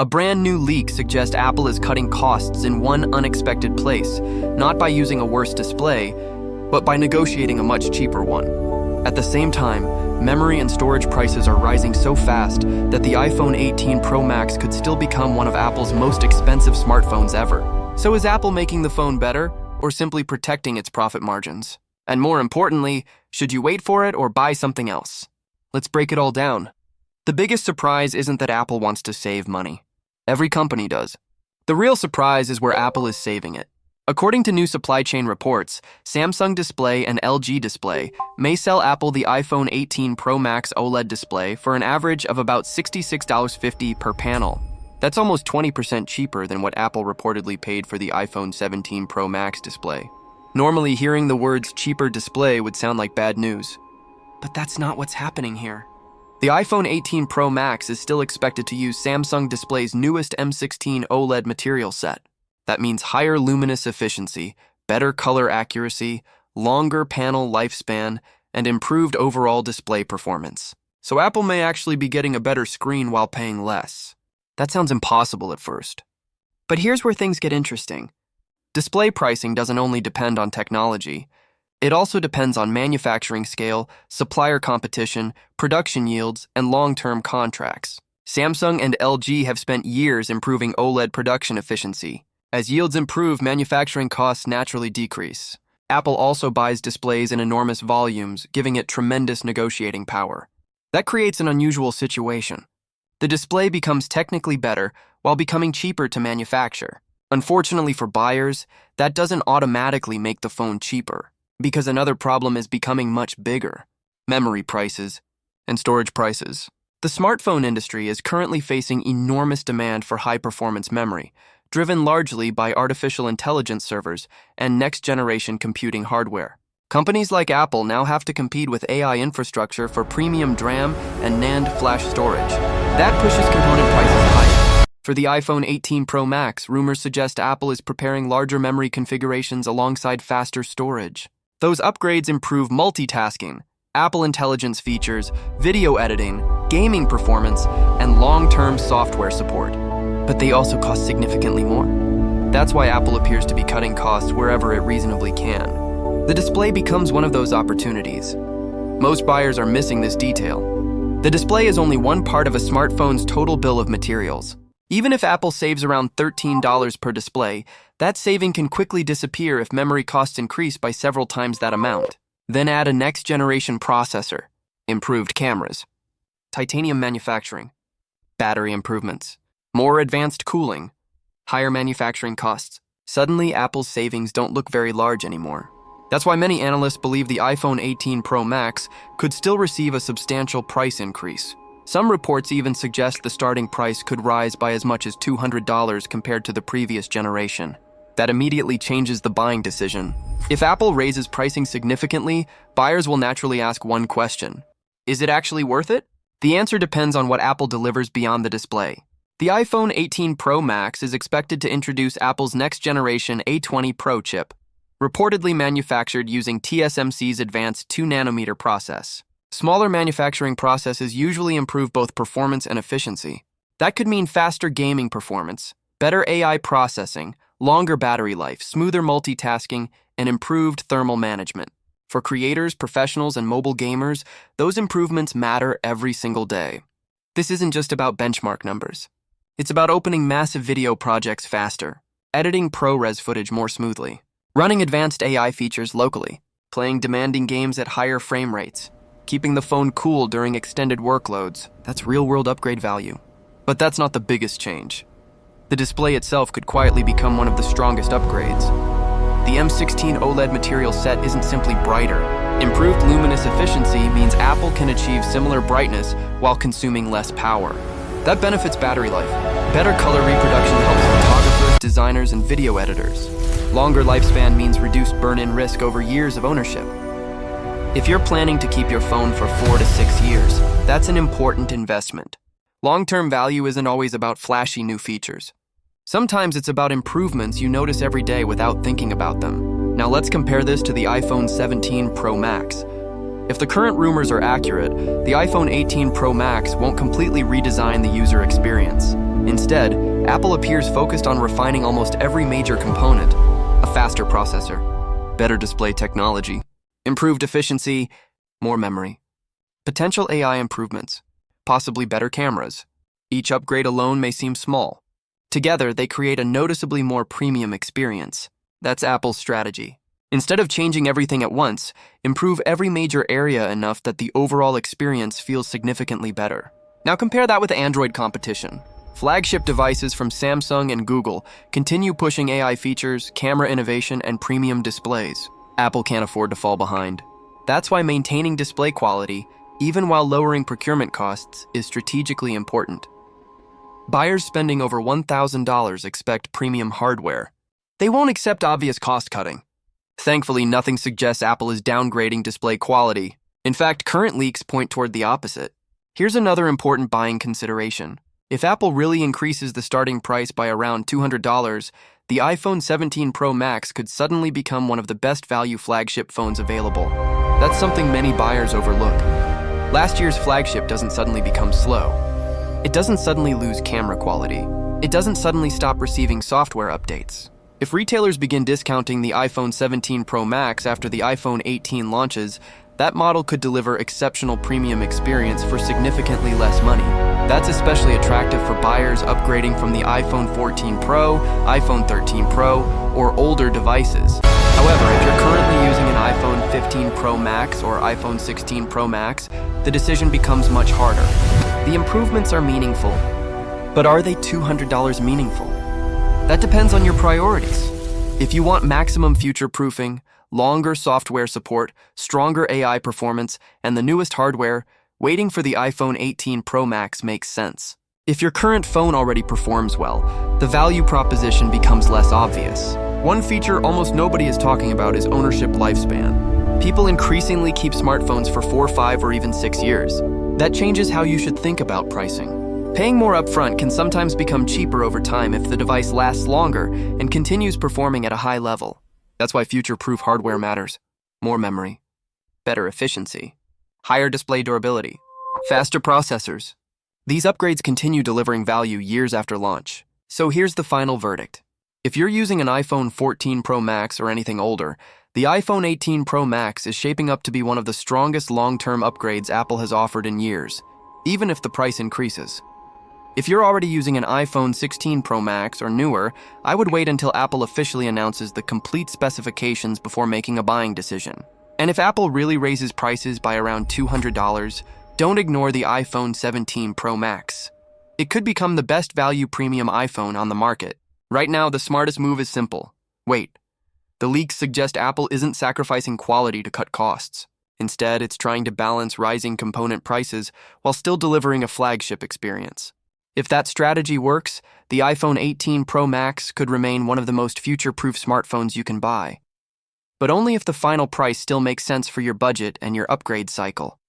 A brand new leak suggests Apple is cutting costs in one unexpected place, not by using a worse display, but by negotiating a much cheaper one. At the same time, memory and storage prices are rising so fast that the iPhone 18 Pro Max could still become one of Apple's most expensive smartphones ever. So is Apple making the phone better, or simply protecting its profit margins? And more importantly, should you wait for it or buy something else? Let's break it all down. The biggest surprise isn't that Apple wants to save money. Every company does. The real surprise is where Apple is saving it. According to new supply chain reports, Samsung Display and LG Display may sell Apple the iPhone 18 Pro Max OLED display for an average of about $66.50 per panel. That's almost 20% cheaper than what Apple reportedly paid for the iPhone 17 Pro Max display. Normally, hearing the words cheaper display would sound like bad news. But that's not what's happening here. The iPhone 18 Pro Max is still expected to use Samsung Display's newest M16 OLED material set. That means higher luminous efficiency, better color accuracy, longer panel lifespan, and improved overall display performance. So Apple may actually be getting a better screen while paying less. That sounds impossible at first. But here's where things get interesting. Display pricing doesn't only depend on technology. It also depends on manufacturing scale, supplier competition, production yields, and long-term contracts. Samsung and LG have spent years improving OLED production efficiency. As yields improve, manufacturing costs naturally decrease. Apple also buys displays in enormous volumes, giving it tremendous negotiating power. That creates an unusual situation. The display becomes technically better while becoming cheaper to manufacture. Unfortunately for buyers, that doesn't automatically make the phone cheaper, because another problem is becoming much bigger: memory prices and storage prices. The smartphone industry is currently facing enormous demand for high-performance memory, driven largely by artificial intelligence servers and next-generation computing hardware. Companies like Apple now have to compete with AI infrastructure for premium DRAM and NAND flash storage. That pushes component prices higher. For the iPhone 18 Pro Max, rumors suggest Apple is preparing larger memory configurations alongside faster storage. Those upgrades improve multitasking, Apple Intelligence features, video editing, gaming performance, and long-term software support. But they also cost significantly more. That's why Apple appears to be cutting costs wherever it reasonably can. The display becomes one of those opportunities. Most buyers are missing this detail. The display is only one part of a smartphone's total bill of materials. Even if Apple saves around $13 per display, that saving can quickly disappear if memory costs increase by several times that amount. Then add a next-generation processor, improved cameras, titanium manufacturing, battery improvements, more advanced cooling, higher manufacturing costs. Suddenly, Apple's savings don't look very large anymore. That's why many analysts believe the iPhone 18 Pro Max could still receive a substantial price increase. Some reports even suggest the starting price could rise by as much as $200 compared to the previous generation. That immediately changes the buying decision. If Apple raises pricing significantly, buyers will naturally ask one question: is it actually worth it? The answer depends on what Apple delivers beyond the display. The iPhone 18 Pro Max is expected to introduce Apple's next-generation A20 Pro chip, reportedly manufactured using TSMC's advanced 2nm process. Smaller manufacturing processes usually improve both performance and efficiency. That could mean faster gaming performance, better AI processing, longer battery life, smoother multitasking, and improved thermal management. For creators, professionals, and mobile gamers, those improvements matter every single day. This isn't just about benchmark numbers. It's about opening massive video projects faster, editing ProRes footage more smoothly, running advanced AI features locally, playing demanding games at higher frame rates, keeping the phone cool during extended workloads. That's real-world upgrade value. But that's not the biggest change. The display itself could quietly become one of the strongest upgrades. The M16 OLED material set isn't simply brighter. Improved luminous efficiency means Apple can achieve similar brightness while consuming less power. That benefits battery life. Better color reproduction helps photographers, designers, and video editors. Longer lifespan means reduced burn-in risk over years of ownership. If you're planning to keep your phone for 4 to 6 years, that's an important investment. Long-term value isn't always about flashy new features. Sometimes it's about improvements you notice every day without thinking about them. Now let's compare this to the iPhone 17 Pro Max. If the current rumors are accurate, the iPhone 18 Pro Max won't completely redesign the user experience. Instead, Apple appears focused on refining almost every major component: a faster processor, better display technology, improved efficiency, more memory, potential AI improvements, possibly better cameras. Each upgrade alone may seem small. Together, they create a noticeably more premium experience. That's Apple's strategy. Instead of changing everything at once, improve every major area enough that the overall experience feels significantly better. Now compare that with Android competition. Flagship devices from Samsung and Google continue pushing AI features, camera innovation, and premium displays. Apple can't afford to fall behind. That's why maintaining display quality, even while lowering procurement costs, is strategically important. Buyers spending over $1,000 expect premium hardware. They won't accept obvious cost-cutting. Thankfully, nothing suggests Apple is downgrading display quality. In fact, current leaks point toward the opposite. Here's another important buying consideration. If Apple really increases the starting price by around $200, the iPhone 17 Pro Max could suddenly become one of the best value flagship phones available. That's something many buyers overlook. Last year's flagship doesn't suddenly become slow. It doesn't suddenly lose camera quality. It doesn't suddenly stop receiving software updates. If retailers begin discounting the iPhone 17 Pro Max after the iPhone 18 launches, that model could deliver exceptional premium experience for significantly less money. That's especially attractive for buyers upgrading from the iPhone 14 Pro, iPhone 13 Pro, or older devices. However, if you're currently using an iPhone 15 Pro Max or iPhone 16 Pro Max, the decision becomes much harder. The improvements are meaningful, but are they $200 meaningful? That depends on your priorities. If you want maximum future-proofing, longer software support, stronger AI performance, and the newest hardware, waiting for the iPhone 18 Pro Max makes sense. If your current phone already performs well, the value proposition becomes less obvious. One feature almost nobody is talking about is ownership lifespan. People increasingly keep smartphones for 4, 5, or even 6 years. That changes how you should think about pricing. Paying more upfront can sometimes become cheaper over time if the device lasts longer and continues performing at a high level. That's why future-proof hardware matters. More memory, better efficiency, higher display durability, faster processors. These upgrades continue delivering value years after launch. So here's the final verdict. If you're using an iPhone 14 Pro Max or anything older, the iPhone 18 Pro Max is shaping up to be one of the strongest long-term upgrades Apple has offered in years, even if the price increases. If you're already using an iPhone 16 Pro Max or newer, I would wait until Apple officially announces the complete specifications before making a buying decision. And if Apple really raises prices by around $200, don't ignore the iPhone 17 Pro Max. It could become the best value premium iPhone on the market. Right now, the smartest move is simple. Wait. The leaks suggest Apple isn't sacrificing quality to cut costs. Instead, it's trying to balance rising component prices while still delivering a flagship experience. If that strategy works, the iPhone 18 Pro Max could remain one of the most future-proof smartphones you can buy. But only if the final price still makes sense for your budget and your upgrade cycle.